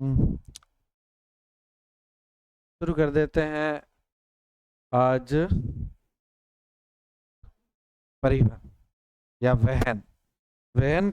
हम्म, शुरू कर देते हैं आज। परिवहन या वहन। वहन।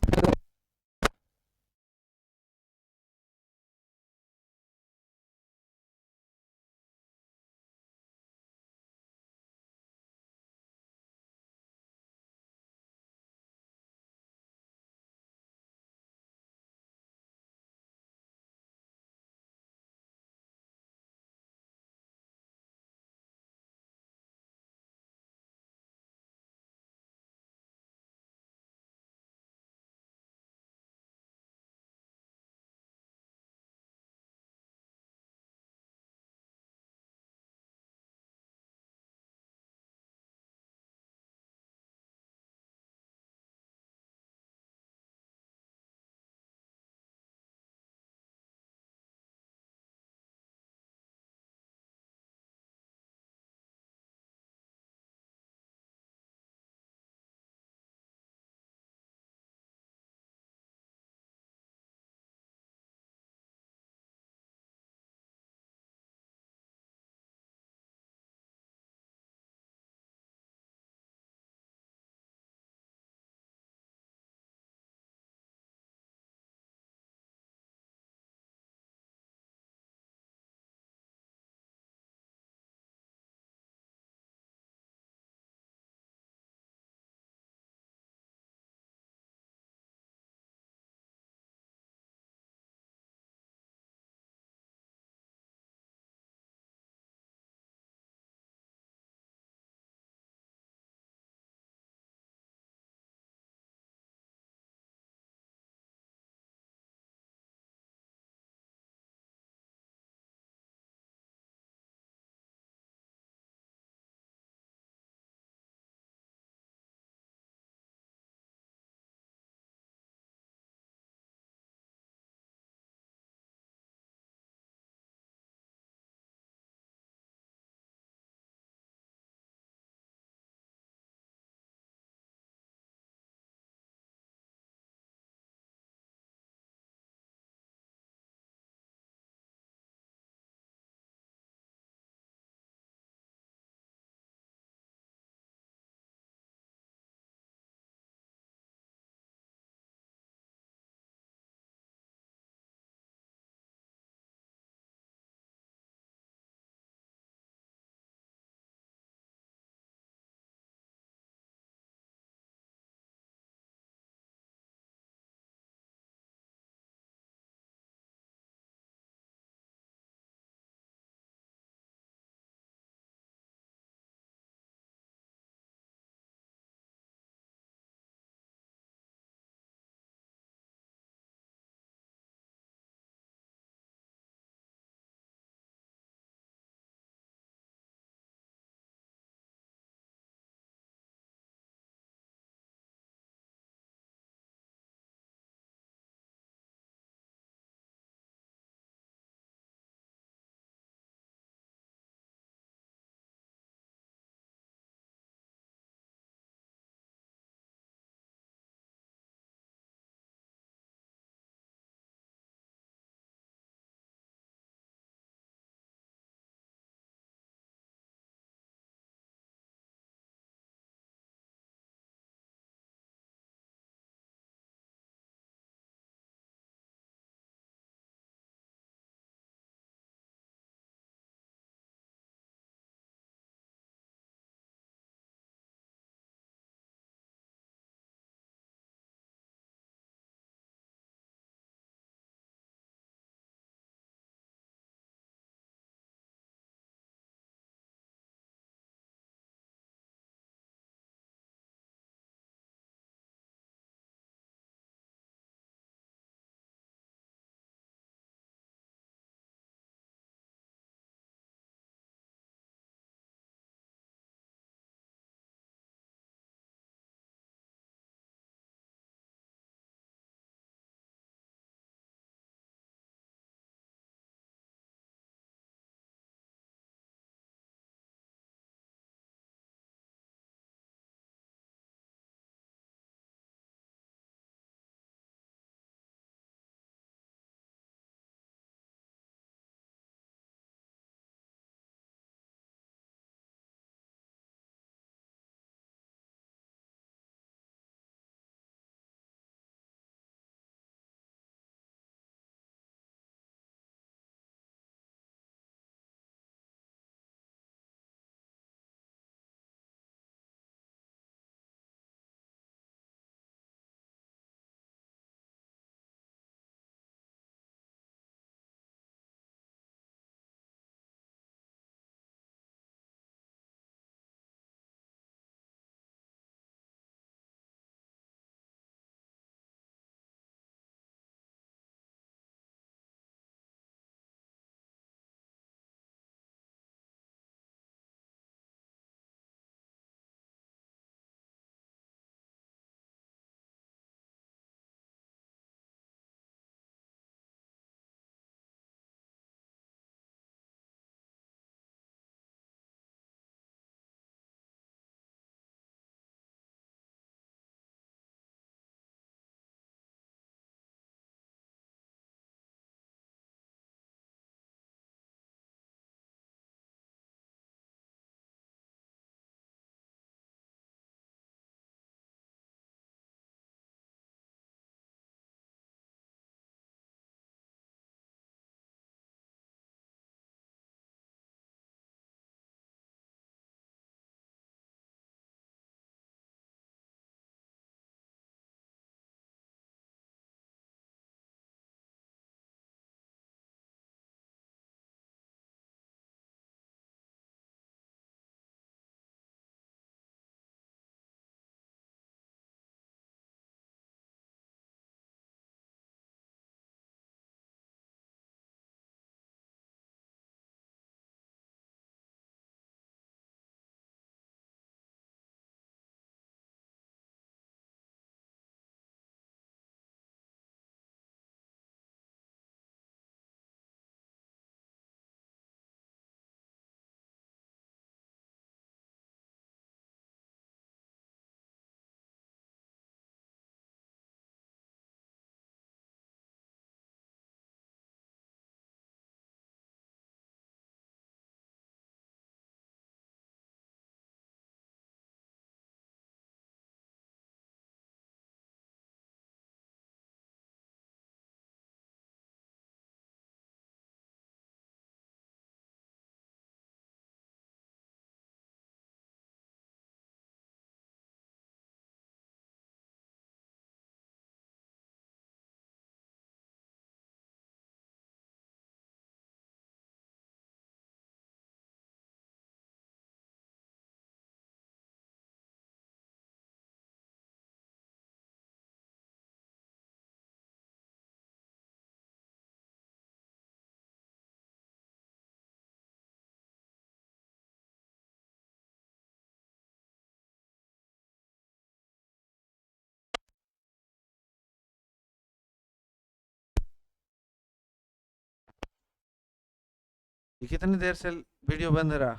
ये कितनी देर से वीडियो बंद रहा,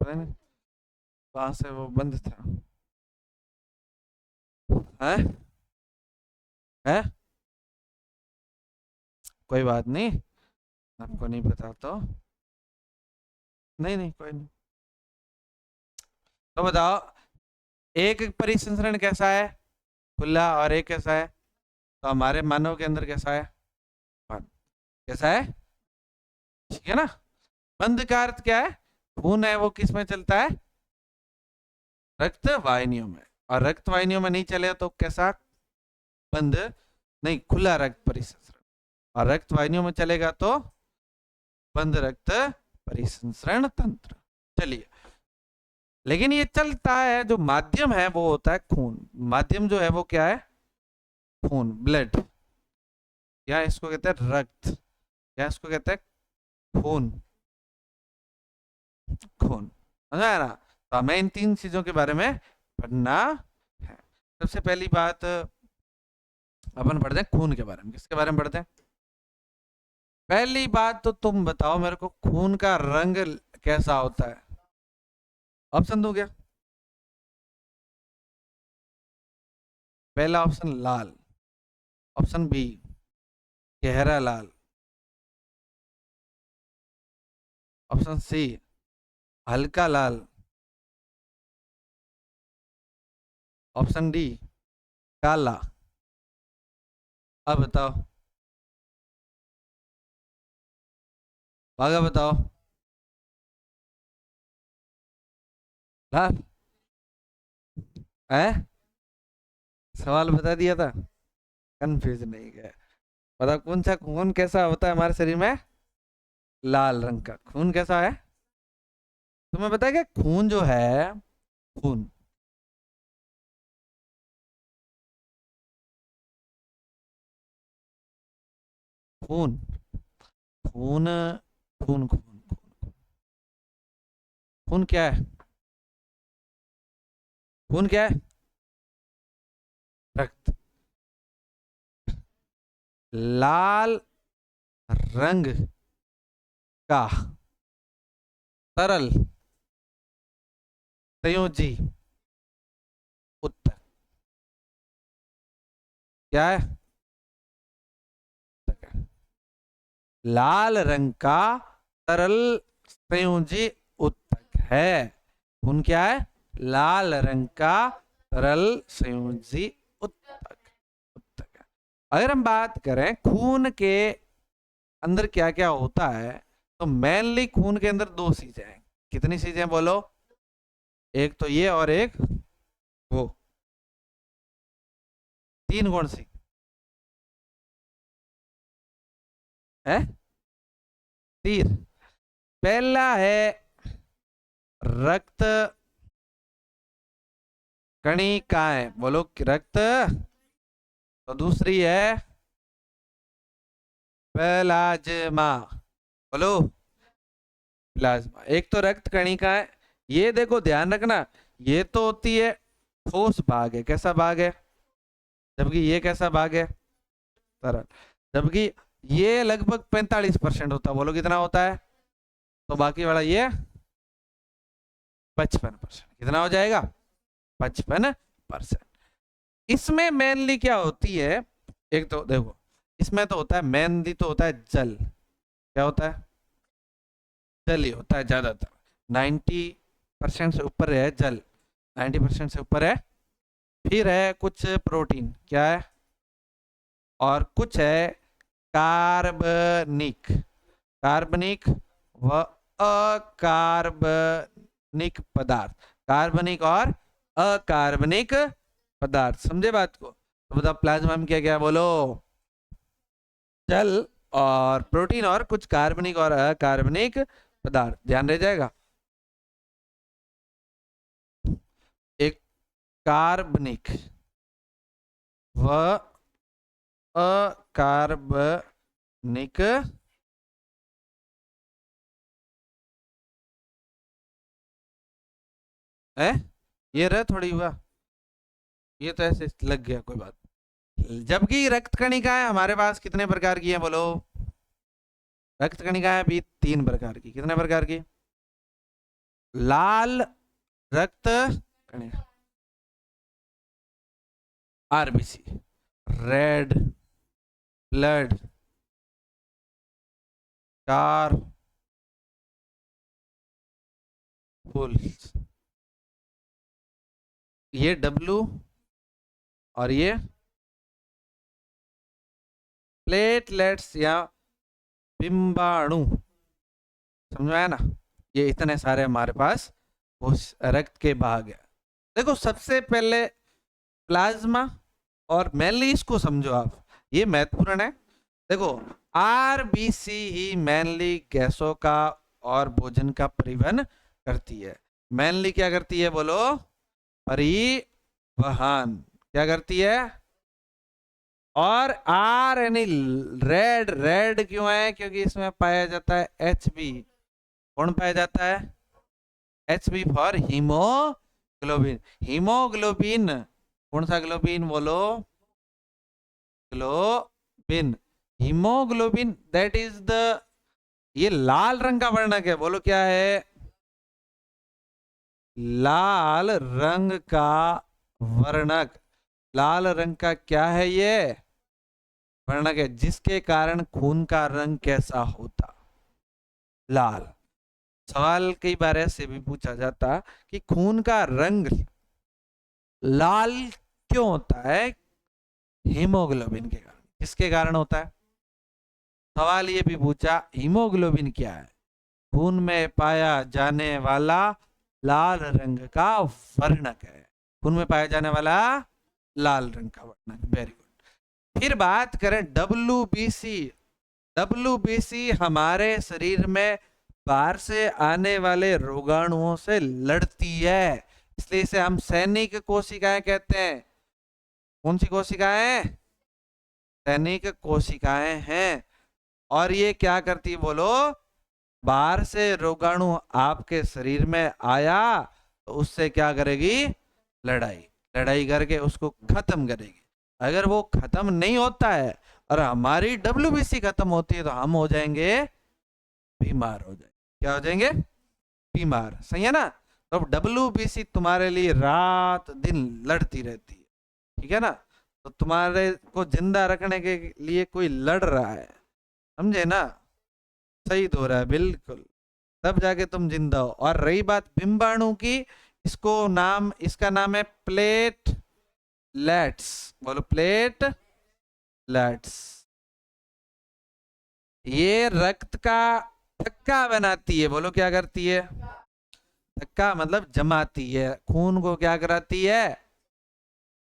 पता नहीं कहाँ से वो बंद था। है है कोई बात नहीं, आपको नहीं पता तो नहीं नहीं कोई नहीं। तो बताओ, एक परिसंचरण कैसा है, खुला, और एक कैसा है, तो हमारे मानव के अंदर कैसा है, बंद। कैसा है, ठीक है ना। बंद का अर्थ क्या है, खून है वो किस में चलता है, रक्त वाहिनियों में, और रक्त वाहिनियों में नहीं चले तो कैसा, बंद नहीं, खुला रक्त परिसंचरण, और रक्त वाहिनियों में चलेगा तो बंद रक्त परिसंचरण तंत्र। चलिए, लेकिन ये चलता है, जो माध्यम है वो होता है खून, माध्यम जो है वो क्या है, खून, ब्लड, या इसको कहते हैं रक्त, या इसको कहते हैं खून, खून, समझ आया ना। तो हमें इन तीन चीजों के बारे में पढ़ना है। सबसे पहली बात अपन पढ़ते हैं खून के बारे में। किसके बारे में पढ़ते हैं, पहली बात तो तुम बताओ मेरे को, खून का रंग कैसा होता है। ऑप्शन दो क्या, पहला ऑप्शन लाल, ऑप्शन बी गहरा लाल, ऑप्शन सी हल्का लाल, ऑप्शन डी काला। अब बताओ, आगे बताओ। लाल है, सवाल बता दिया था, कंफ्यूज नहीं गया। बताओ कौन सा खून कैसा होता है हमारे शरीर में, लाल रंग का खून कैसा है। तुम्हें पता है कि खून जो है, खून, खून, खून, खून, खून, खून, खून क्या है, खून क्या है, रक्त, लाल रंग का तरल संयोजी उत्तर क्या है, लाल रंग का तरल संयोजी उत्तक है। खून क्या है, लाल रंग का तरल संयोजी उत्तक, उत्तक है। अगर हम बात करें खून के अंदर क्या क्या होता है, तो मेनली खून के अंदर दो चीजें हैं। कितनी चीजें बोलो, एक तो ये और एक वो, तीन कौन सी है, तीर। पहला है रक्त कणिकाएं, बोलो रक्त, तो दूसरी है प्लाज्मा, बोलो प्लाज्मा। एक तो रक्त कणिका है, ये देखो ध्यान रखना, ये तो होती है ठोस भाग है, कैसा भाग है, जबकि ये कैसा भाग है, तरल। जबकि ये लगभग 45% होता है, बोलो कितना होता है, तो बाकी वाला ये 55%, कितना हो जाएगा, 55%। इसमें मेनली क्या होती है, एक तो देखो, इसमें तो होता है मेनली, तो होता है जल, क्या होता है, जल ही होता है ज्यादातर, 90% से ऊपर है जल, 90% से ऊपर है। फिर है कुछ प्रोटीन, क्या है, और कुछ है कार्बनिक, कार्बनिक व अकार्बनिक पदार्थ, कार्बनिक और अकार्बनिक पदार्थ, समझे बात को। तो बताओ प्लाज्मा में क्या क्या, बोलो जल और प्रोटीन और कुछ कार्बनिक और अकार्बनिक पदार्थ, ध्यान रह जाएगा। एक कार्बनिक व अकार्बनिक है, ये रहा थोड़ी हुआ, ये तो ऐसे लग गया, कोई बात। जबकि रक्त कणिकाएं हमारे पास कितने प्रकार की हैं, बोलो रक्त कणिका है भी 3 प्रकार की। कितने प्रकार की? लाल रक्त कणिका, आरबीसी, रेड ब्लड स्टार फुल्स, ये डब्लू और ये प्लेटलेट्स या बिंबाणु। समझ में आया ना? ये इतने सारे हमारे पास उस रक्त के भाग है। देखो सबसे पहले प्लाज्मा और मेनली इसको समझो आप, ये महत्वपूर्ण है। देखो आरबीसी ही मेनली गैसों का और भोजन का परिवहन करती है। मेनली क्या करती है बोलो? परिवहन। क्या करती है? और आर यानी रेड, रेड क्यों है? क्योंकि इसमें पाया जाता है एचबी। कौन पाया जाता है? HB for haemoglobin. हीमोग्लोबिन कौन सा ग्लोबिन बोलो? Globin. Haemoglobin that is the, ये लाल रंग का वर्णक है। बोलो क्या है? लाल रंग का वर्णक। लाल रंग का क्या है? ये वर्णक है जिसके कारण खून का रंग कैसा होता? लाल। सवाल कई बार ऐसे भी पूछा जाता कि खून का रंग लाल क्यों होता है? हीमोग्लोबिन के कारण। किसके कारण होता है? सवाल ये भी पूछा हीमोग्लोबिन क्या है? खून में पाया जाने वाला लाल रंग का वर्णक है। खून में पाया जाने वाला लाल रंग का वर्णक। Very good. फिर बात करें डब्ल्यूबीसी। डब्ल्यूबीसी हमारे शरीर में बाहर से आने वाले रोगाणुओं से लड़ती है, इसलिए इसे हम सैनिक कोशिकाएं कहते हैं। कौन सी कोशिकाएं? सैनिक कोशिकाएं हैं। और ये क्या करती है बोलो? बाहर से रोगाणु आपके शरीर में आया तो उससे क्या करेगी? लड़ाई। लड़ाई करके उसको खत्म करेगी। अगर वो खत्म नहीं होता है और हमारी डब्ल्यूबीसी खत्म होती है तो हम हो जाएंगे बीमार। हो जाएंगे। क्या हो जाएंगे? बीमार। सही है ना? तो डब्ल्यूबीसी तुम्हारे लिए रात दिन लड़ती रहती है। ठीक है ना? तो तुम्हारे को जिंदा रखने के लिए कोई लड़ रहा है, समझे ना? शहीद हो रहा है, बिल्कुल, तब जाके तुम जिंदा हो। और रही बात बिंबाणु की, इसको नाम, इसका नाम है प्लेटलेट्स। बोलो प्लेटलेट्स। ये रक्त का थक्का बनाती है। बोलो क्या करती है? थक्का मतलब जमाती है। खून को क्या कराती है?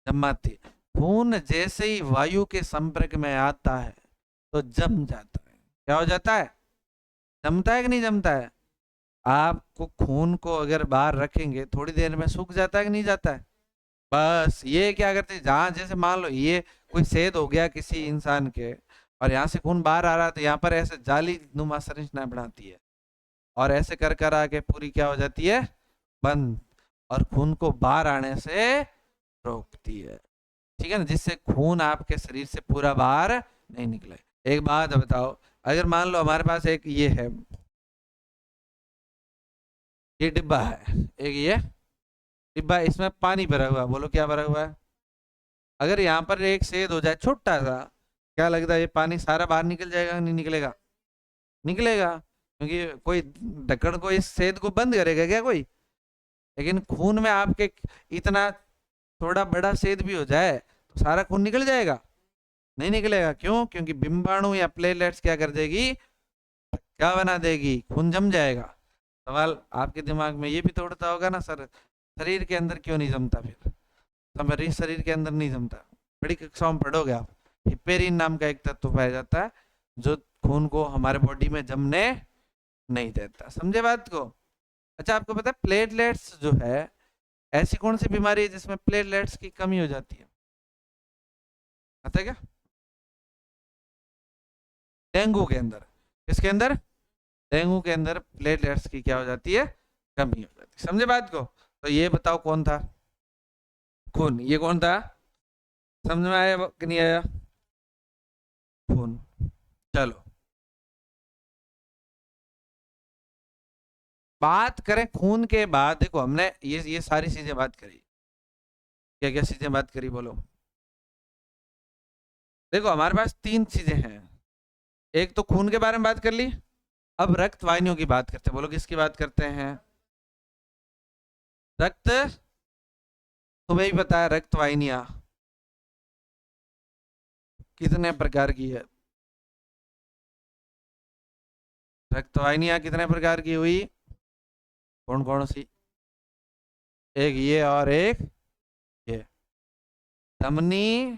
जमाती है। खून जैसे ही वायु के संपर्क में आता है तो जम जाता है। क्या हो जाता है? जमता है कि नहीं जमता है? आपको खून को अगर बाहर रखेंगे थोड़ी देर में सूख जाता है कि नहीं जाता है? बस ये क्या करते हैं, जहां जैसे मान लो ये कोई छेद हो गया किसी इंसान के और यहाँ से खून बाहर आ रहा है तो यहाँ पर ऐसे जाली नुमा संरचना बनाती है और ऐसे कर कर आके पूरी क्या हो जाती है? बंद। और खून को बाहर आने से रोकती है। ठीक है ना? जिससे खून आपके शरीर से पूरा बाहर नहीं निकले। एक बात बताओ, अगर मान लो हमारे पास एक ये है, ये डिब्बा है, एक ये डिब्बा, इसमें पानी भरा हुआ है। बोलो क्या भरा हुआ है? अगर यहाँ पर एक छेद हो जाए छोटा सा, क्या लगता है ये पानी सारा बाहर निकल जाएगा? नहीं निकलेगा? निकलेगा, क्योंकि कोई ढक्कन को इस छेद को बंद करेगा क्या कोई? लेकिन खून में आपके इतना थोड़ा बड़ा छेद भी हो जाए तो सारा खून निकल जाएगा? नहीं निकलेगा। क्यों? क्योंकि बिंबाणु या प्लेटलेट्स क्या कर देगी? क्या बना देगी? खून जम जाएगा। सवाल आपके दिमाग में ये भी तो उठता होगा ना, सर शरीर के अंदर क्यों नहीं जमता? फिर हमारे शरीर के अंदर नहीं जमता। बड़ी कक्षाओं में पढ़ोगे आप, हिपेरिन नाम का एक तत्व पाया जाता है जो खून को हमारे बॉडी में जमने नहीं देता। समझे बात को? अच्छा, आपको पता है प्लेटलेट्स जो है, ऐसी कौन सी बीमारी है जिसमें प्लेटलेट्स की कमी हो जाती है? पता है क्या? डेंगू के अंदर। किसके अंदर? डेंगू के अंदर प्लेटलेट्स की क्या हो जाती है? कमी हो जाती है। समझे बात को? तो ये बताओ कौन था? खून। ये कौन था? समझ में आया कि नहीं आया? खून। चलो बात करें खून के बाद, देखो हमने ये सारी चीजें बात करी। क्या क्या चीजें बात करी बोलो। देखो हमारे पास तीन चीजें हैं। एक तो खून के बारे में बात कर ली। अब रक्त वाहिनियों की बात करते हैं। बोलो किसकी बात करते हैं? रक्त, तुम्हें ही पता है रक्त वाहिनियां कितने प्रकार की है। रक्त वाहिनियां कितने प्रकार की हुई? कौन कौन सी? एक ये और एक ये। धमनी,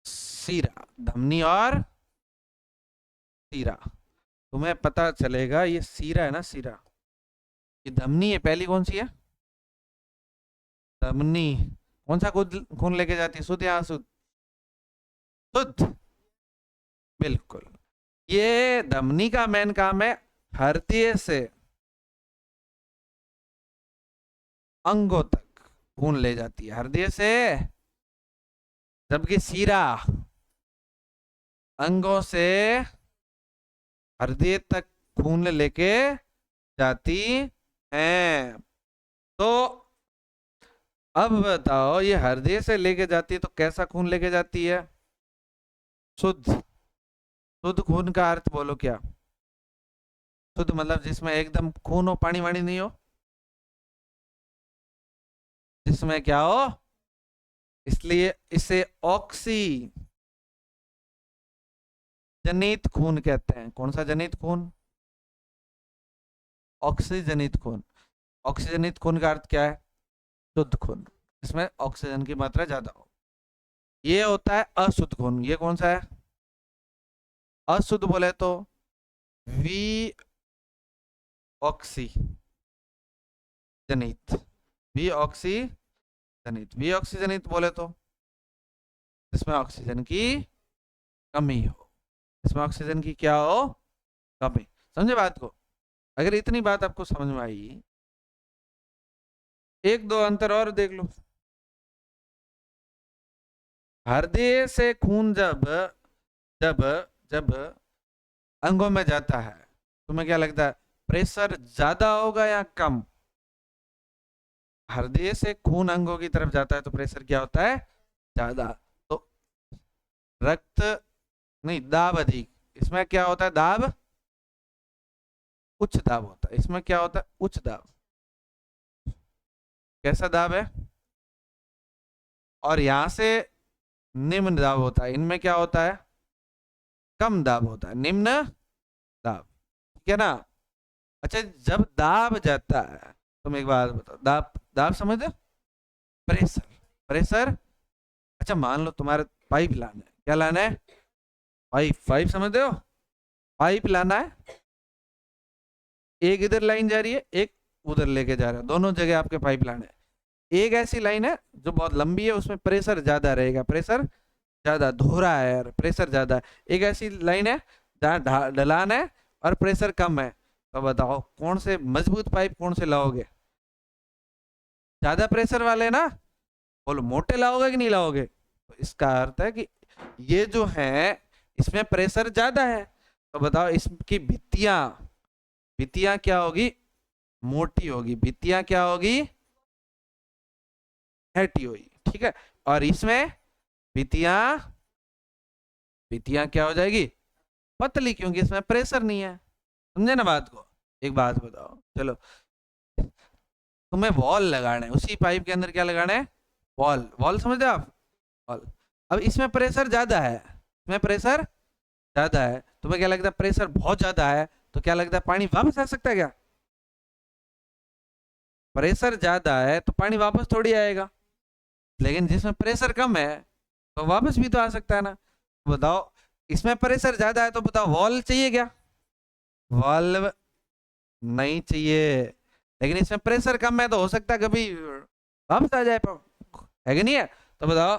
सीरा। धमनी और सीरा। तुम्हें पता चलेगा ये सीरा है ना, सीरा। ये धमनी है, पहली कौन सी है? धमनी। कौन सा खून लेके जाती है, शुद्ध या अशुद्ध? शुद्ध, बिल्कुल। ये धमनी का मेन काम है हृदय से अंगों तक खून ले जाती है, हृदय से। जबकि सीरा अंगों से हृदय तक खून लेके जाती है। तो अब बताओ, ये हृदय से लेके जाती है तो कैसा खून लेके जाती है? शुद्ध। शुद्ध खून का अर्थ बोलो क्या? शुद्ध मतलब जिसमें एकदम खून हो, पानी वाणी नहीं हो। जिसमें क्या हो, इसलिए इसे ऑक्सी जनित खून कहते हैं। कौन सा जनित खून? ऑक्सीजनित खून। ऑक्सीजनित खून का अर्थ क्या है? शुद्ध खून, इसमें ऑक्सीजन की मात्रा ज्यादा हो। ये होता है अशुद्ध खून। ये कौन सा है? अशुद्ध बोले तो वी ऑक्सी जनित। वी ऑक्सी जनित। वी ऑक्सीजनित बोले तो इसमें ऑक्सीजन की कमी हो। इसमें ऑक्सीजन की क्या हो? कमी। समझे बात को? अगर इतनी बात आपको समझ में आई, एक दो अंतर और देख लो। हृदय से खून जब जब जब अंगों में जाता है, तुम्हें क्या लगता है, प्रेशर ज्यादा होगा या कम? हृदय से खून अंगों की तरफ जाता है तो प्रेशर क्या होता है? ज्यादा। तो रक्त नहीं, दाब अधिक। इसमें क्या होता है? दाब उच्च दाब होता है। इसमें क्या होता है? उच्च दाब। कैसा दाब है? और यहां से निम्न दाब होता है। इनमें क्या होता है? कम दाब होता है, निम्न दाब। ठीक है ना? अच्छा, जब दाब जाता है, तुम एक बात बताओ, दाब दाब समझते हो? Pressure, pressure. अच्छा मान लो तुम्हारे पाइप लाना है। क्या लाना है? पाइप। पाइप समझते हो? पाइप लाना है। एक इधर लाइन जा रही है, एक उधर लेके जा रहा है, दोनों जगह आपके पाइप लाना है। एक ऐसी लाइन है जो बहुत लंबी है, उसमें प्रेशर ज्यादा रहेगा, प्रेशर ज्यादा, धोरा है यार, प्रेशर ज्यादा। एक ऐसी लाइन है जहाँ ढलान है और प्रेशर कम है। तो बताओ कौन से मजबूत पाइप कौन से लाओगे? ज्यादा प्रेशर वाले ना। बोलो मोटे लाओगे कि नहीं लाओगे? तो इसका अर्थ है कि ये जो है इसमें प्रेशर ज्यादा है, तो बताओ इसकी भित्तियां, भित्तियां क्या होगी? मोटी होगी। भित्तियां क्या होगी? हैटी होगी। ठीक है। और इसमें भित्तियां, भित्तियां क्या हो जाएगी? पतली, क्योंकि इसमें प्रेशर नहीं है। समझे ना बात को? एक बात बताओ, चलो तुम्हें वॉल लगाना है, उसी पाइप के अंदर क्या लगाना है? वॉल। वॉल समझते हो आप? वॉल। अब इसमें प्रेशर ज्यादा है, इसमें प्रेशर ज्यादा है। तुम्हें क्या लगता है, प्रेशर बहुत ज्यादा है तो क्या लगता है पानी वापस आ सकता है क्या? प्रेशर ज्यादा है तो पानी वापस थोड़ी आएगा। लेकिन जिसमें प्रेशर कम है तो वापस भी तो आ सकता है ना। तो बताओ, इसमें प्रेशर ज्यादा है तो बताओ वॉल चाहिए क्या? वॉल्व नहीं चाहिए। लेकिन इसमें प्रेशर कम है तो हो सकता है कभी वापस आ जाए, है कि नहीं है? तो बताओ,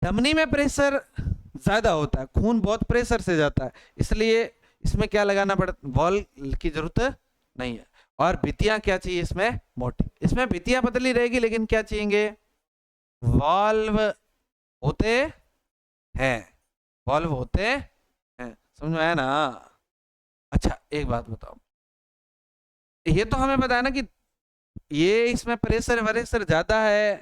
धमनी में प्रेशर ज्यादा होता है, खून बहुत प्रेशर से जाता है, इसलिए इसमें क्या लगाना पड़ता, वॉल की जरूरत नहीं है। और भित्तियां क्या चाहिए इसमें? मोटी। इसमें भित्तियां पतली रहेगी लेकिन क्या चाहिए? वॉल्व होते हैं। वॉल्व होते हैं। समझ में आया ना? अच्छा एक बात बताओ, ये तो हमें पता है ना कि ये इसमें प्रेशर वरेशर ज्यादा है,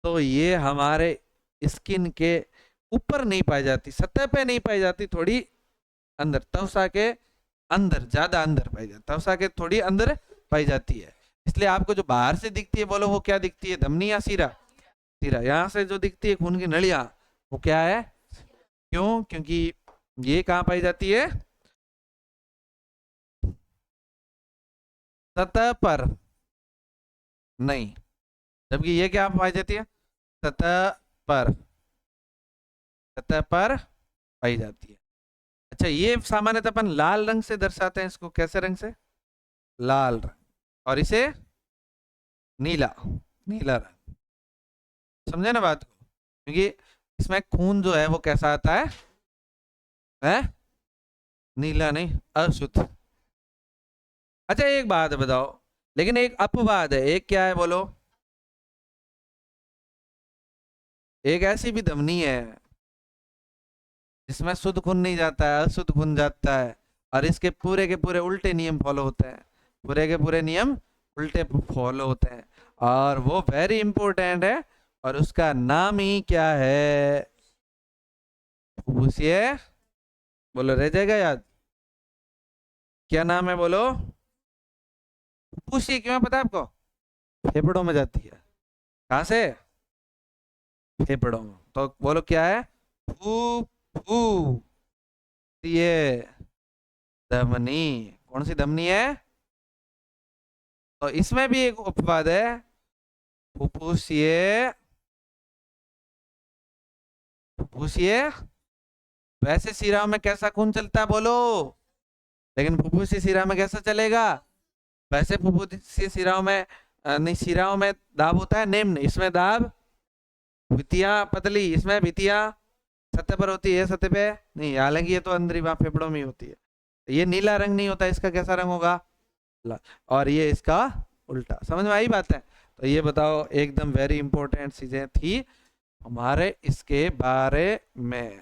तो ये हमारे स्किन के ऊपर नहीं पाई जाती, सतह पे नहीं पाई जाती, थोड़ी अंदर त्वचा के अंदर, ज्यादा अंदर पाई जाती, त्वचा के थोड़ी अंदर पाई जाती है। इसलिए आपको जो बाहर से दिखती है, बोलो वो क्या दिखती है, धमनी या सीरा? सीरा। यहाँ से जो दिखती है खून की नलियां, वो क्या है? क्यों? क्योंकि ये कहाँ पाई जाती है? सतह पर नहीं, जबकि ये क्या पाई जाती है? सतह पर, सतह पर पाई जाती है। अच्छा, ये सामान्यतः अपन लाल रंग से दर्शाते हैं इसको, कैसे रंग से? लाल रंग। और इसे नीला, नीला रंग। समझे ना बात को? क्योंकि इसमें खून जो है वो कैसा आता है? हैं? नीला नहीं, अशुद्ध। अच्छा एक बात बताओ, लेकिन एक अपवाद है, एक क्या है बोलो? एक ऐसी भी धमनी है जिसमें शुद्ध खून नहीं जाता है, अशुद्ध खून जाता है, और इसके पूरे के पूरे उल्टे नियम फॉलो होते हैं, पूरे के पूरे नियम उल्टे फॉलो होते हैं, और वो वेरी इंपॉर्टेंट है, और उसका नाम ही क्या है? पूछिए, बोलो, रह जाएगा याद? क्या नाम है बोलो? पूछिए, क्यों पता है आपको? फेफड़ों में जाती है। कहां से? फेफड़ों में। तो बोलो क्या है? फू, फू, ये धमनी। कौन सी धमनी है? तो इसमें भी एक उपवाद है, फुफ्फुसीय, फुफ्फुसीय। वैसे शिरा में कैसा खून चलता है बोलो? लेकिन फुफ्फुसी शिरा में कैसा चलेगा? वैसे फुफ्फुसी शिराओं में नहीं, शिराओं में दाब होता है निम्न, इसमें दाब भित्तियां पतली, इसमें भित्तियां सतह पर होती है, सतह पे नहीं, हालांकि ये तो अंदर ही फेफड़ों में ही होती है। ये नीला रंग नहीं होता, इसका कैसा रंग होगा? और ये इसका उल्टा। समझ में आई बात है? तो ये बताओ, एकदम वेरी इंपॉर्टेंट चीजें थी हमारे इसके बारे में।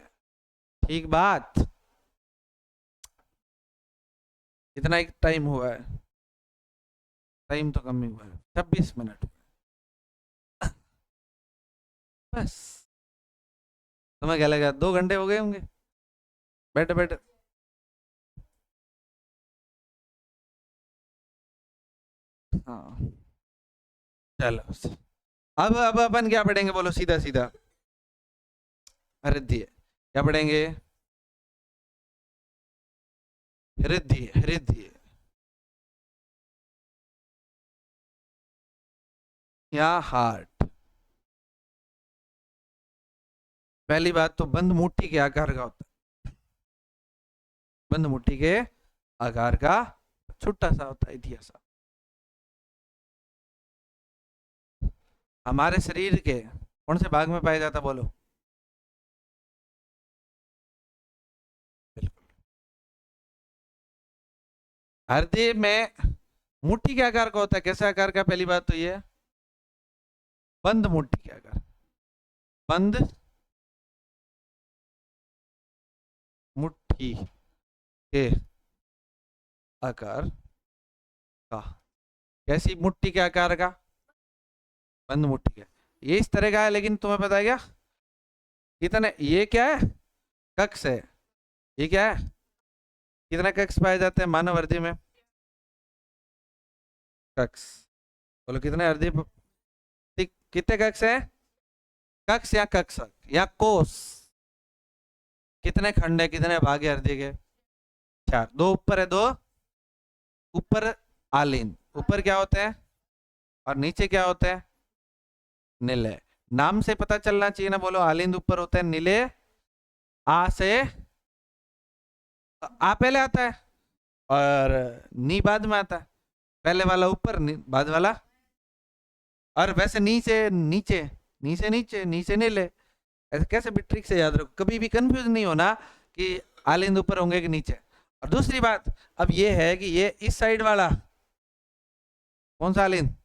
ठीक बात? कितना एक टाइम हुआ है? टाइम तो कम ही हुआ है, 26 मिनट बस। तुम्हें क्या लगा 2 घंटे हो गए होंगे बैठे बैठे? हाँ, चलो। अब अपन क्या पढ़ेंगे बोलो, सीधा सीधा? हृदय। क्या पढ़ेंगे? हृदय, हृदय या हार्ट। पहली बात तो बंद मुट्ठी के आकार का होता है, बंद मुट्ठी के आकार का, छोटा सा होता है, इतिहास। हमारे शरीर के कौन से भाग में पाया जाता बोलो? बिल्कुल, हृदय में मुट्ठी के आकार का होता है। कैसे आकार का? पहली बात तो ये बंद मुट्ठी के आकार, बंद मुट्ठी के आकार का। कैसी मुट्ठी के आकार का? बंद मुट्ठी का। ये इस तरह का है, लेकिन तुम्हें पता है क्या कितने, ये क्या है? कक्ष है। ये क्या है? कितने कक्ष पाए जाते हैं मानव हृदय में? कक्ष। बोलो कितने हृदय कितने कक्ष है? कक्ष या कक्षक या कोष? कितने खंड है, कितने भाग है हृदय के? 4। 2 ऊपर है, 2 ऊपर आलिंद, ऊपर क्या होते हैं और नीचे क्या होते हैं? निलय। नाम से पता चलना चाहिए ना, बोलो आलिंद ऊपर होते हैं, निलय आ से, आ पहले आता है और नी बाद में आता है, पहले वाला ऊपर, बाद वाला। और वैसे नीचे नीचे, नीचे नीचे, नीचे नीले, ऐसे कैसे भी ट्रिक से याद रखो, कभी भी कंफ्यूज नहीं होना कि आलिंद ऊपर होंगे कि नीचे। और दूसरी बात अब ये है कि ये इस साइड वाला कौन सा आलिंद?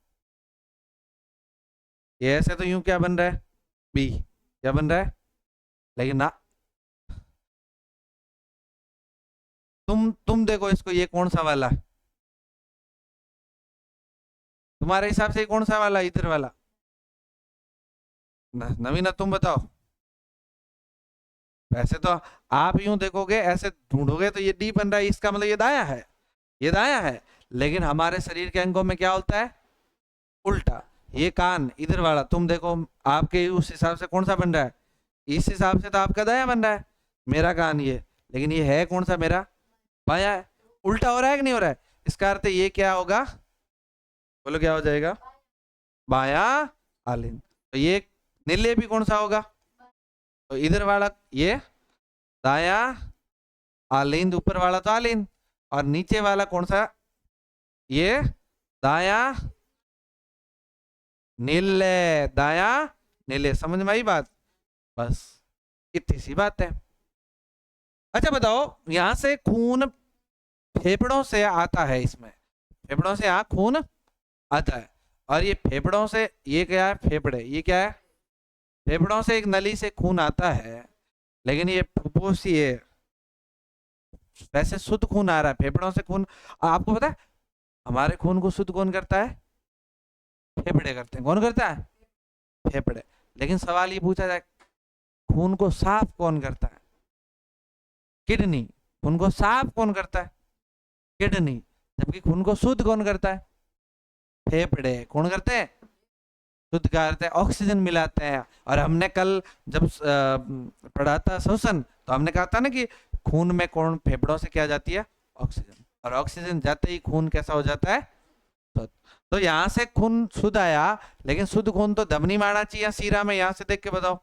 ये ऐसे तो यूं क्या बन रहा है? बी। क्या बन रहा है? लेकिन ना, तुम देखो इसको, ये कौन सा वाला? तुम्हारे हिसाब से कौन सा वाला, इधर वाला? नवीना तुम बताओ। वैसे तो आप यूं देखोगे, ऐसे ढूंढोगे तो ये डी बन रहा है, इसका मतलब ये दाया है, ये दाया है। लेकिन हमारे शरीर के अंगों में क्या होता है? उल्टा। ये कान इधर वाला, तुम देखो आपके उस हिसाब से कौन सा बन रहा है? इस हिसाब से तो आपका दाया बन रहा है, मेरा कान ये। लेकिन ये है कौन सा? मेरा बाया है। उल्टा हो रहा है कि नहीं हो रहा है? इसका अर्थ ये क्या होगा? बोलो क्या हो जाएगा? बाया आलिंद। तो ये नीले भी कौन सा होगा? तो इधर वाला ये दाया आलिंद, ऊपर वाला तो आलिंद, और नीचे वाला कौन सा? ये दाया नीले, दाया नीले। समझ में आई बात? बस इतनी सी बात है। अच्छा बताओ, यहां से खून फेफड़ों से आता है, इसमें फेफड़ों से यहाँ खून आता है। और ये फेफड़ों से, ये क्या है? फेफड़े, ये क्या है? फेफड़ों से एक नली से खून आता है। लेकिन ये फुफ्फुसी है, वैसे शुद्ध खून आ रहा है फेफड़ों से खून। आपको पता है हमारे खून को शुद्ध कौन करता है? फेफड़े करते हैं। कौन करता है? फेफड़े। लेकिन सवाल ये पूछा जाए, खून को साफ कौन करता है? किडनी। खून को साफ कौन करता है? किडनी। जबकि खून को शुद्ध कौन करता है? फेफड़े। कौन करते हैं? शुद्ध करते हैं, ऑक्सीजन मिलाते हैं। और हमने कल जब पढ़ा था श्वसन, तो हमने कहा था ना कि खून में कौन, फेफड़ों से क्या जाती है? ऑक्सीजन। और ऑक्सीजन जाते ही खून कैसा हो जाता है? तो यहाँ से खून शुद्ध आया, लेकिन शुद्ध खून तो धमनी में आना चाहिए, सीरा में। यहाँ से देख के बताओ,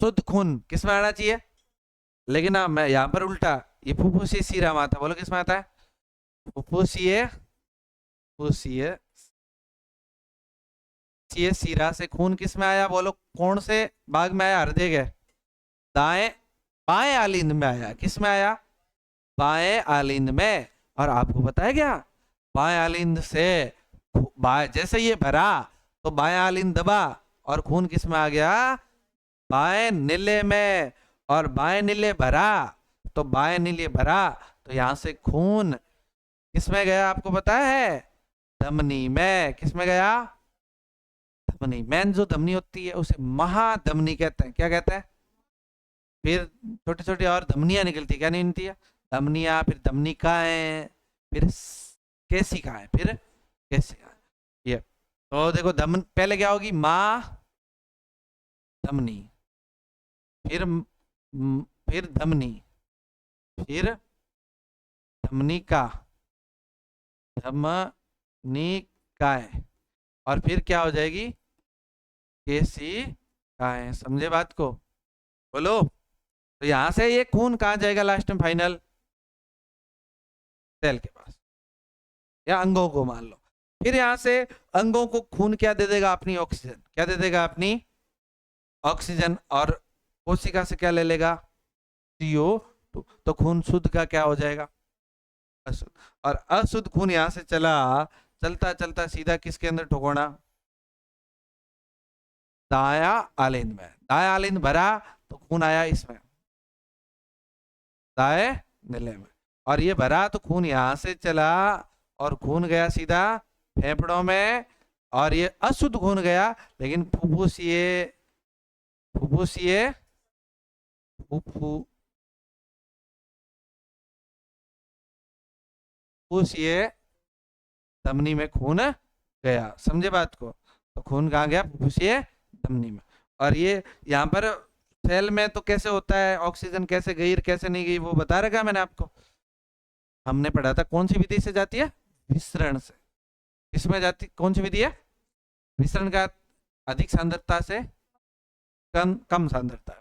शुद्ध खून किस में आना चाहिए? लेकिन मैं यहाँ पर उल्टा, ये फुफ्फुसी सीरा में आता है। बोलो किस में आता है? फुफ्फुसीय, फुफ्फुसीय सीरा से खून किस में आया? बोलो कौन से भाग में आया? हृदय के दाएं, बाएं आलिंद में आया। किस में आया? बाएं आलिंद में। और आपको पता है क्या, बाएं आलिंद से जैसे ये भरा तो बाएं आलिंद दबा, और खून किस में आ गया? बाएं नीले में। और बाएं नीले भरा, तो बाएं नीले भरा, तो यहां से खून किस में गया? आपको पता है? धमनी में। किस में गया? धमनी। मेन जो धमनी होती है उसे महाधमनी कहते हैं। क्या कहते हैं? फिर छोटी छोटी और धमनियां निकलती, क्या नहीं निकलती है? धमनियां, फिर धमनिकाएं, फिर केसिकाएं, फिर केसिकाएं। ये तो देखो, धमन पहले क्या होगी? माँ धमनी, फिर फिर धमनी, फिर धमनिका, धमनिकाएं, और फिर क्या हो जाएगी? केसिकाएं। समझे बात को? बोलो। तो यहां से ये खून कहाँ जाएगा लास्ट में? फाइनल सेल के पास, या अंगों को मान लो। फिर यहां से अंगों को खून क्या दे देगा? अपनी ऑक्सीजन। क्या दे देगा? अपनी ऑक्सीजन। और कोशिका से क्या ले लेगा? CO2। तो खून शुद्ध का क्या हो जाएगा? अशुद्ध। और अशुद्ध खून यहां से चला, चलता चलता सीधा किसके अंदर ठोकना? दाया आलिंद में। दाया आलिंद भरा तो खून आया इसमें, दाएं नीले में। और ये भरा तो खून यहां से चला, और खून गया सीधा फेफड़ों में। और ये अशुद्ध खून गया, लेकिन फुफ्फुसीय, फुफ्फुसीय, फुफ्फुसीय धमनी में खून गया। समझे बात को? तो खून कहाँ गया? फुफ्फुसीय धमनी में। और ये यहाँ पर सेल में तो कैसे होता है? ऑक्सीजन कैसे गई कैसे नहीं गई वो बता रखा मैंने आपको। हमने पढ़ा था कौन सी विधि से जाती है? विसरण से। किसमें जाती, कौन सी विधि है? विसरण का अधिक सांद्रता से कम कम सांद्रता।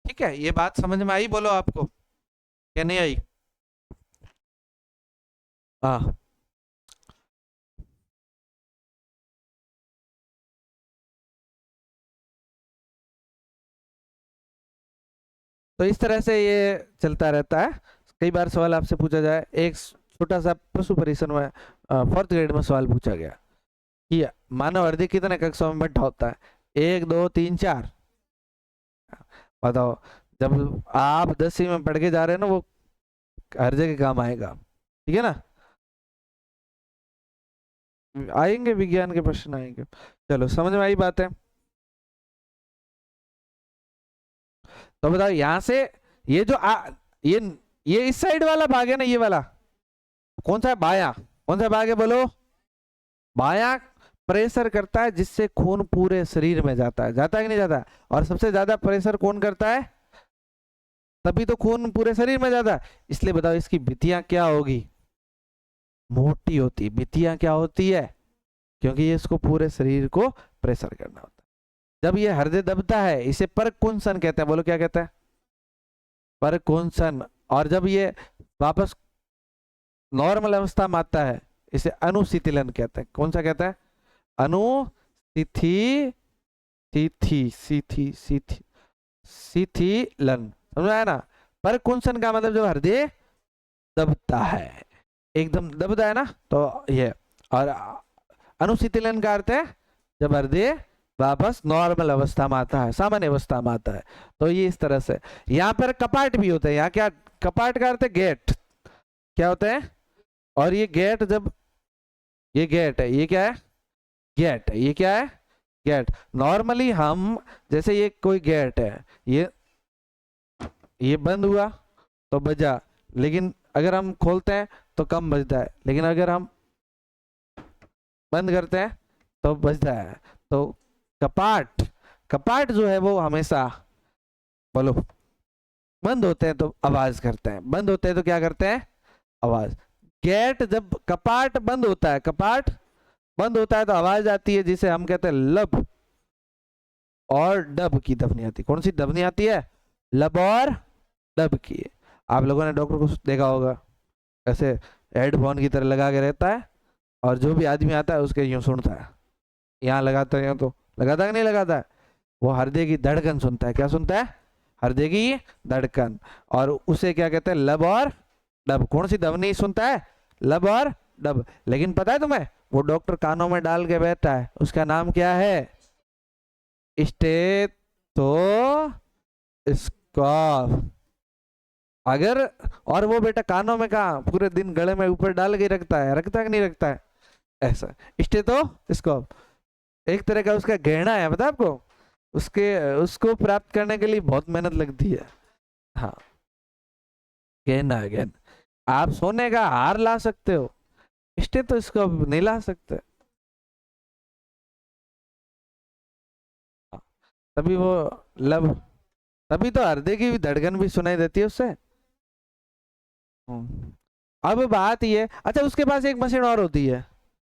ठीक है, ये बात समझ में आई? बोलो आपको, क्या नहीं आई? हाँ। तो इस तरह से ये चलता रहता है। कई बार सवाल आपसे पूछा जाए, एक छोटा सा पशु परीक्षण में 4th ग्रेड में सवाल पूछा गया कि मानव हृदय कितने कक्षों में बंटा होता है? 1 2 3 4। बताओ, जब आप 10वीं में पढ़ के जा रहे हैं ना, वो हर जगह काम आएगा। ठीक है ना? आएंगे, विज्ञान के प्रश्न आएंगे। चलो समझ में आई बात है। तो बताओ यहां से ये जो ये इस साइड वाला भाग है ना, ये वाला कौन सा है? बायां। कौन सा भाग है बोलो? बायां प्रेशर करता है जिससे खून पूरे शरीर में जाता है। जाता है कि नहीं जाता? और सबसे ज्यादा प्रेशर कौन करता है? तभी तो खून पूरे शरीर में जाता है। इसलिए बताओ इसकी भित्तियां क्या होगी? मोटी होती। भित्तियां क्या होती है? क्योंकि ये इसको पूरे शरीर को प्रेशर करना होता है। जब ये हृदय दबता है इसे परकुंसन कहते हैं। बोलो क्या कहते हैं? परकुंसन। और जब ये वापस नॉर्मल अवस्था में आता है इसे अनुशीतलन कहते हैं। कौन सा कहते हैं? अनुशिथि तिथि सीथी सीथी शिथिलन। समझ आया ना? परकुंसन का मतलब जब हृदय दबता है, एकदम दबता है ना, तो ये। और अनुशीतलन का अर्थ है जब हृदय वापस नॉर्मल अवस्था में आता है, सामान्य अवस्था में आता है। तो ये इस तरह से। यहाँ पर कपाट भी होते हैं। यहाँ क्या कपाट का अर्थ है? गेट। क्या होते हैं? और ये गेट जब, ये गेट है, ये क्या है? गेट। ये क्या है? गेट। नॉर्मली हम जैसे ये कोई गेट है, ये बंद हुआ तो बजा, लेकिन अगर हम खोलते हैं तो कम बजता है, लेकिन अगर हम बंद करते हैं तो बजता है। तो कपाट, कपाट जो है वो हमेशा, बोलो, बंद होते हैं तो आवाज करते हैं। बंद होते हैं तो क्या करते हैं? आवाज। गेट जब कपाट बंद होता है, कपाट बंद होता है तो आवाज आती है जिसे हम कहते हैं लब और डब की ध्वनि आती है। कौन सी ध्वनि आती है? लब और डब की। आप लोगों ने डॉक्टर को देखा होगा ऐसे हेडफोन की तरह लगा के रहता है, और जो भी आदमी आता है उसके यूं सुनता है, यहाँ लगाता है, तो लगाता है कि नहीं लगाता है? वो हृदय की धड़कन सुनता है। क्या सुनता है? हृदय की धड़कन। और उसे क्या कहते हैं? लब और डब। कौन सी ध्वनि सुनता है? लब और डब। लेकिन पता है तुम्हें, वो डॉक्टर कानों में डाल के बैठा है, उसका नाम क्या है? स्टेथोस्कोप। अगर, और वो बेटा कानों में कहा, पूरे दिन गले में ऊपर डाल के रखता है। रखता है कि नहीं रखता है? ऐसा स्टेथोस्कोप एक तरह का उसका गहना है। पता है आपको? उसको प्राप्त करने के लिए बहुत मेहनत लगती है। हाँ, गहना है, गहना। आप सोने का हार ला सकते हो, स्टेथोस्कोप नहीं ला सकते। तभी वो लब, तभी तो हृदय की धड़कन भी सुनाई देती है उससे। अब बात ये, अच्छा उसके पास एक मशीन और होती है,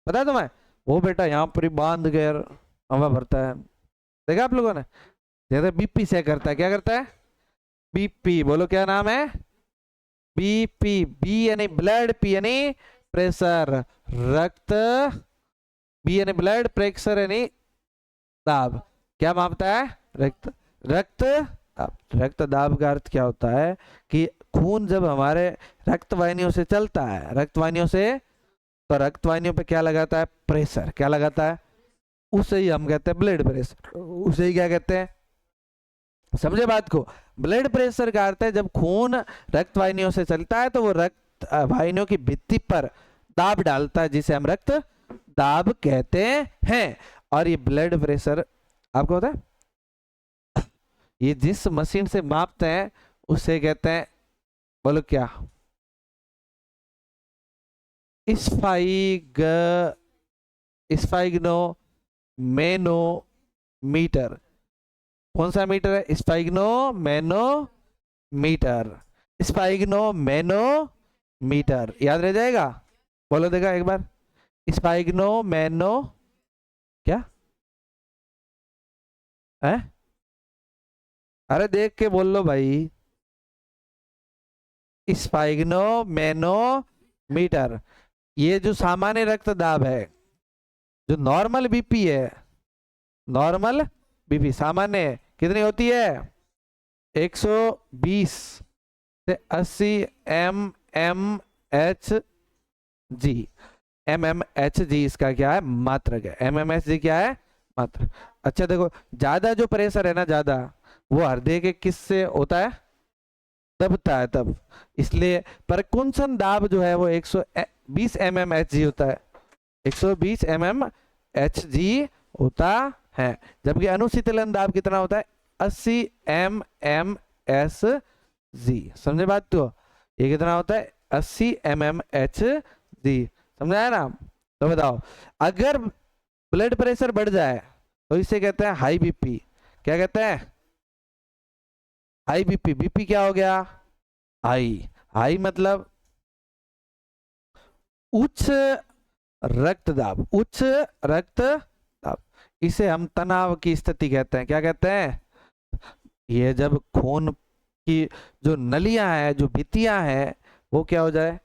पता है तुम्हें? वो बेटा यहाँ पर ही बांध के हवा भरता है। देखा आप लोगों ने? जैसे बीपी से करता है। क्या करता है? बीपी। बोलो क्या नाम है? बीपी। बी यानी ब्लड, पी यानी प्रेशर, रक्त। बी यानी ब्लड, प्रेशर यानी दाब। क्या मापता है? रक्त, रक्त दाब। रक्त दाब का अर्थ क्या होता है कि खून जब हमारे रक्त वाहिनियों से चलता है, रक्त वाहिनियों से, तो रक्त वाहिनियों पे क्या लगाता है? प्रेशर। क्या लगाता है? उसे ही हम कहते हैं ब्लड प्रेशर। उसे ही क्या कहते हैं? समझे बात को? ब्लड प्रेशर का अर्थ है जब खून रक्त वाहिनियों से चलता है तो वो रक्त वाहिनियों की भित्ति पर दाब डालता है, जिसे हम रक्त दाब कहते हैं। और ये ब्लड प्रेशर आपको पता है, ये जिस मशीन से मापते हैं उसे कहते हैं, बोलो क्या? स्फाइग स्फाइग्नो मैनोमीटर। कौन सा मीटर है? स्फाइग्नो मैनोमीटर। स्फाइग्नो मैनोमीटर याद रह जाएगा? बोलो देखा एक बार, स्फाइग्नो मैनो क्या है? अरे देख के बोल लो भाई। स्फाइग्नो मैनोमीटर। ये जो सामान्य रक्तदाब है, जो नॉर्मल बीपी है, नॉर्मल बीपी सामान्य कितनी होती है? 120 से 80 mmHg। mmHg इसका क्या है? मात्रक है। mmHg क्या है? मात्रक। अच्छा देखो, ज्यादा जो प्रेशर है ना, ज्यादा, वो हृदय के किस से होता है? दबता है तब। इसलिए परकुंसन दाब जो है वो 120 mmHg होता है। 120 mmHg होता है, जबकि अनुशीतलन दाब कितना होता है 80 mmSg। समझे बात? तो ये कितना होता है 80 mmHg। समझाया ना? तो बताओ, अगर ब्लड प्रेशर बढ़ जाए तो इसे कहते हैं हाई बीपी। क्या कहते हैं? High BP. बीपी क्या हो गया? हाई। हाई मतलब उच्च रक्तदाब। उच्च रक्तदाब, इसे हम तनाव की स्थिति कहते हैं। क्या कहते हैं? ये जब खून की जो नलियां हैं, जो भित्तियां हैं, वो क्या हो जाए?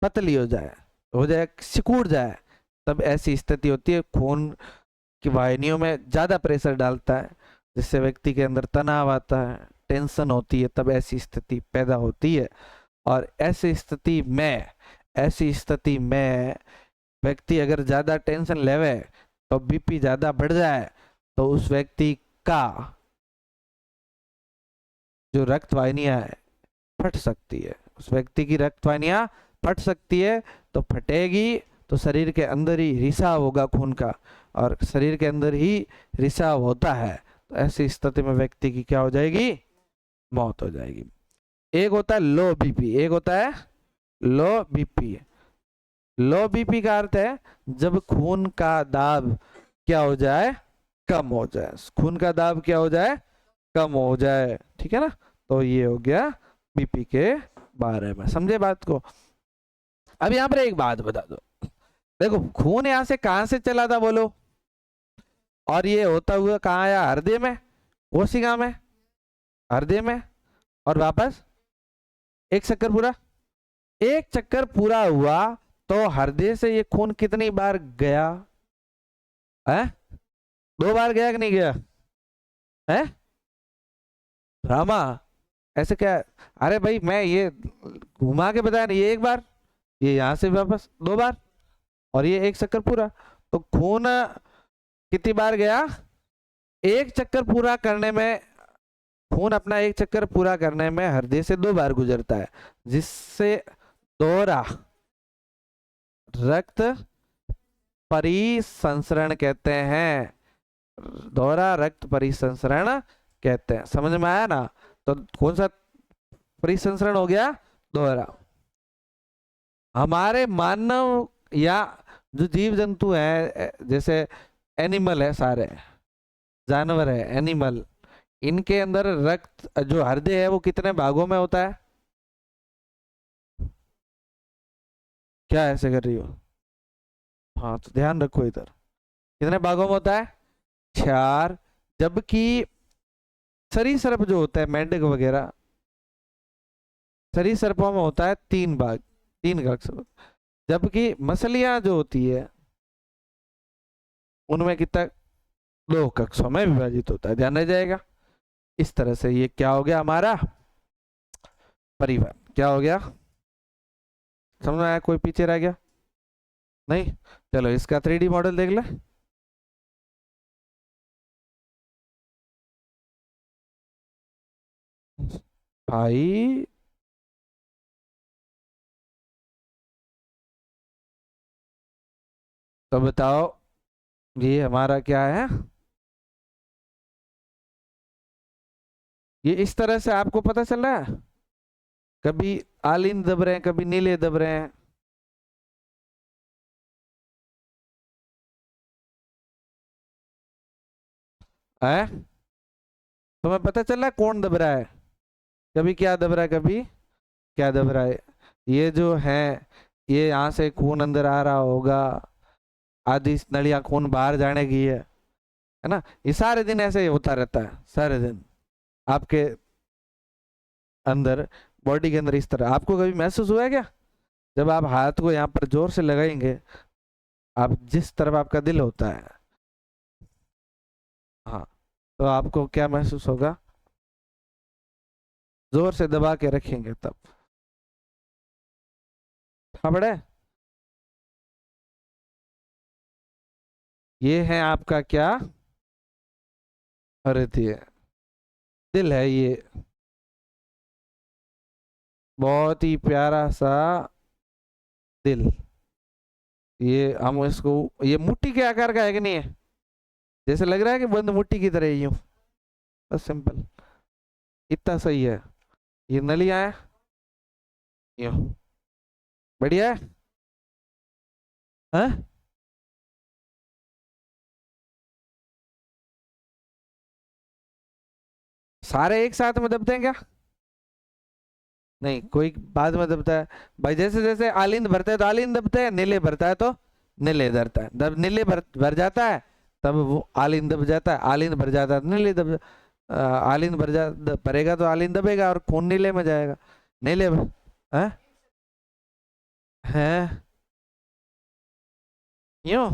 पतली हो जाए, सिकुड़ जाए, तब ऐसी स्थिति होती है। खून की वाहिनियों में ज्यादा प्रेशर डालता है, जिससे व्यक्ति के अंदर तनाव आता है, टेंशन होती है, तब ऐसी स्थिति पैदा होती है। और ऐसी स्थिति में व्यक्ति अगर ज्यादा टेंशन लेवे तो बीपी ज्यादा बढ़ जाए, तो उस व्यक्ति का जो रक्त वाहिनियां है फट सकती है। उस व्यक्ति की रक्त वाहिनियां फट सकती है। तो फटेगी तो शरीर के अंदर ही रिसाव होगा खून का, और शरीर के अंदर ही रिसाव होता है, तो ऐसी स्थिति में व्यक्ति की क्या हो जाएगी? मौत हो जाएगी। एक होता है लो बीपी, एक होता है लो बीपी। लो बीपी का अर्थ है जब खून का दाब क्या हो जाए? कम हो जाए। खून का दाब क्या हो जाए? कम हो जाए। ठीक है ना? तो ये हो गया बीपी के बारे में। समझे बात को? अब यहां पर एक बात बता दो, देखो खून यहां से कहां से चला था बोलो, और ये होता हुआ कहाँ आया? हृदय में, कोशिका में, हृदय में, और वापस एक चक्कर पूरा। एक चक्कर पूरा हुआ तो हृदय से ये खून कितनी बार गया है? 2 बार गया कि नहीं गया है? रामा, ऐसे क्या? अरे भाई मैं ये घुमा के बताया ना, ये 1 बार, ये यहां से वापस 2 बार, और ये एक चक्कर पूरा। तो खून कितनी बार गया? एक चक्कर पूरा करने में, खून अपना एक चक्कर पूरा करने में हृदय से 2 बार गुजरता है, जिससे दोहरा रक्त परिसंचरण कहते हैं। दोहरा रक्त परिसंचरण कहते हैं। समझ में आया ना? तो कौन सा परिसंचरण हो गया? दोहरा। हमारे मानव या जो जीव जंतु है, जैसे एनिमल है, सारे जानवर है, एनिमल, इनके अंदर रक्त जो हृदय है वो कितने भागों में होता है? क्या ऐसे कर रही हो? हाँ तो ध्यान रखो इधर, कितने भागों में होता है? 4। जबकि सरीसृप जो होता है, मेंढक वगैरह, सरीसृपों में होता है 3 भाग, 3 कक्ष। जबकि मछलियां जो होती है उनमें कितना? 2 कक्षों में विभाजित होता है। ध्यान रह जाएगा। इस तरह से ये क्या हो गया हमारा? परिवहन। क्या हो गया? समझ में आया? कोई पीछे रह गया? नहीं? चलो इसका 3D मॉडल देख ले। भाई तो बताओ, ये हमारा क्या है? ये इस तरह से आपको पता चल रहा है? कभी आलिंद दब रहे हैं, कभी नीले दब रहे हैं। है? तुम्हें पता चल रहा है कौन दब रहा है? कभी क्या दब रहा है, कभी क्या दब रहा है? ये जो है, ये यहाँ से खून अंदर आ रहा होगा, आधी नलियां खून बाहर जाने की है ना? ये सारे दिन ऐसे ही होता रहता है, सारे दिन आपके अंदर, बॉडी के अंदर इस तरह। आपको कभी महसूस हुआ है क्या? जब आप हाथ को यहाँ पर जोर से लगाएंगे, आप जिस तरफ आपका दिल होता है, हाँ, तो आपको क्या महसूस होगा? जोर से दबा के रखेंगे तब। खबड़े, ये है आपका क्या? हृदय, दिल है ये, बहुत ही प्यारा सा दिल। ये हम इसको, ये मुट्ठी के आकार का है कि नहीं है? जैसे लग रहा है कि बंद मुट्ठी की तरह यूं, बस सिंपल, इतना सही है। ये नलियां है यूं, बढ़िया है। हाँ? सारे एक साथ में दबते हैं क्या? नहीं, कोई बाद में दबता है भाई। जैसे जैसे आलिंद भरते हैं तो आलिंद दबते हैं, नीले भरता है तो नीले धरता है। जब नीले भर जाता है तब वो आलिंद दब जाता है, आलिंद भर जाता है तो नीले आलिंद भरेगा तो आलिंद दबेगा और खून नीले में जाएगा। नीले हैं? हैं? यूं?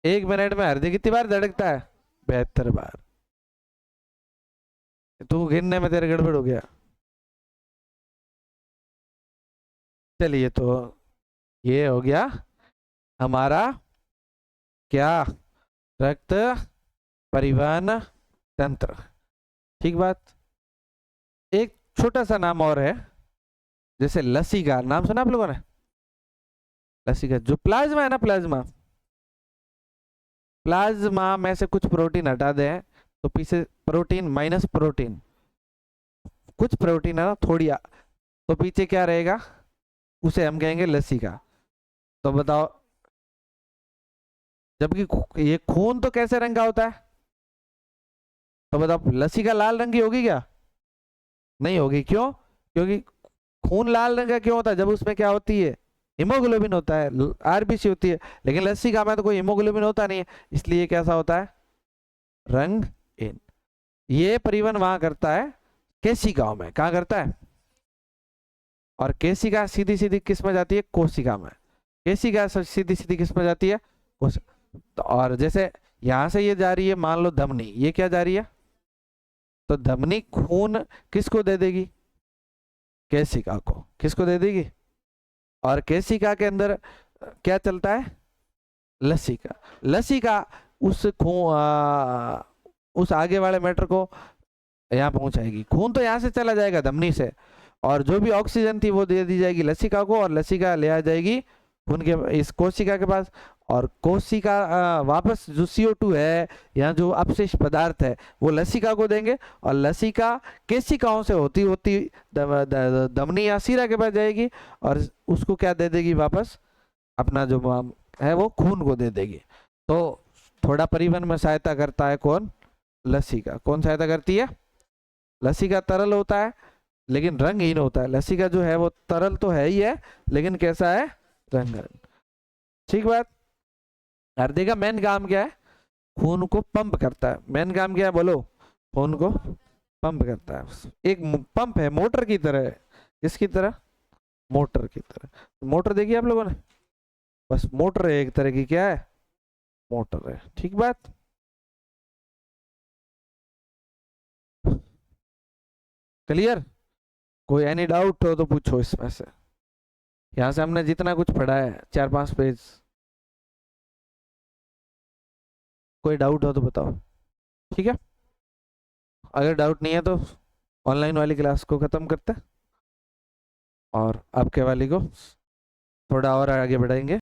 1 मिनट में हृदय कितनी बार धड़कता है? 72 बार। तू गिनने में तेरे गड़बड़ हो गया। चलिए, तो ये हो गया हमारा क्या, रक्त परिवहन तंत्र। ठीक बात। एक छोटा सा नाम और है, जैसे लसी का नाम सुना आप लोगों ने? लसी का जो प्लाज्मा है ना, प्लाज्मा, प्लाज्मा में से कुछ प्रोटीन हटा दें तो पीछे प्रोटीन माइनस प्रोटीन, कुछ प्रोटीन है ना थोड़ी तो पीछे क्या रहेगा? उसे हम कहेंगे लसी का। तो बताओ, जबकि ये खून तो कैसे रंग का होता है? तो बताओ, लसी का लाल रंग की होगी क्या? नहीं होगी। क्यों? क्योंकि खून लाल रंग का क्यों होता है? जब उसमें क्या होती है, हीमोग्लोबिन होता है, आरबीसी होती है। लेकिन लस्सी का में तो कोई हीमोग्लोबिन होता नहीं है, इसलिए कैसा होता है? रंगहीन। ये परिवहन वहां करता है केशिकाओं में। कहाँ करता है? और केशिका सीधी सीधी किस में जाती है? कोशिका में। केशिका सीधी सीधी किस में जाती है? तो और जैसे यहां से ये जा रही है, मान लो धमनी, ये क्या जा रही है? तो धमनी खून किसको दे देगी? केशिका को। किसको दे देगी? और केशिका के अंदर क्या चलता है? लसिका। लसिका उस उस आगे वाले मैटर को यहाँ पहुंचाएगी। खून तो यहाँ से चला जाएगा धमनी से, और जो भी ऑक्सीजन थी वो दे दी जाएगी लसिका को, और लसिका ले आ जाएगी खून के इस कोशिका के पास। और कोशिका वापस जो CO2 है या जो अपशिष्ट पदार्थ है वो लसिका को देंगे, और लसिका केशिकाओं से होती होती धमनी या सीरा के पास जाएगी, और उसको क्या दे देगी वापस? अपना जो है वो खून को दे देगी। तो थोड़ा परिवहन में सहायता करता है कौन? लसिका। कौन सहायता करती है? लसिका तरल होता है लेकिन रंगहीन होता है। लसिका जो है वो तरल तो है ही है, लेकिन कैसा है? रंगहीन। ठीक बात। हृदय का मेन काम क्या है? खून को पंप करता है। मेन काम क्या है बोलो? खून को पंप करता है। एक पंप है, मोटर की तरह है। किसकी तरह? मोटर की तरह। मोटर देखी आप लोगों ने? बस मोटर है एक तरह की। क्या है? मोटर है। ठीक बात। क्लियर? कोई एनी डाउट हो तो पूछो इसमें से। यहां से हमने जितना कुछ पढ़ा है 4-5 पेज, कोई डाउट हो तो बताओ। ठीक है, अगर डाउट नहीं है तो ऑनलाइन वाली क्लास को खत्म करते हैं और आपके वाली को थोड़ा और आगे बढ़ाएंगे।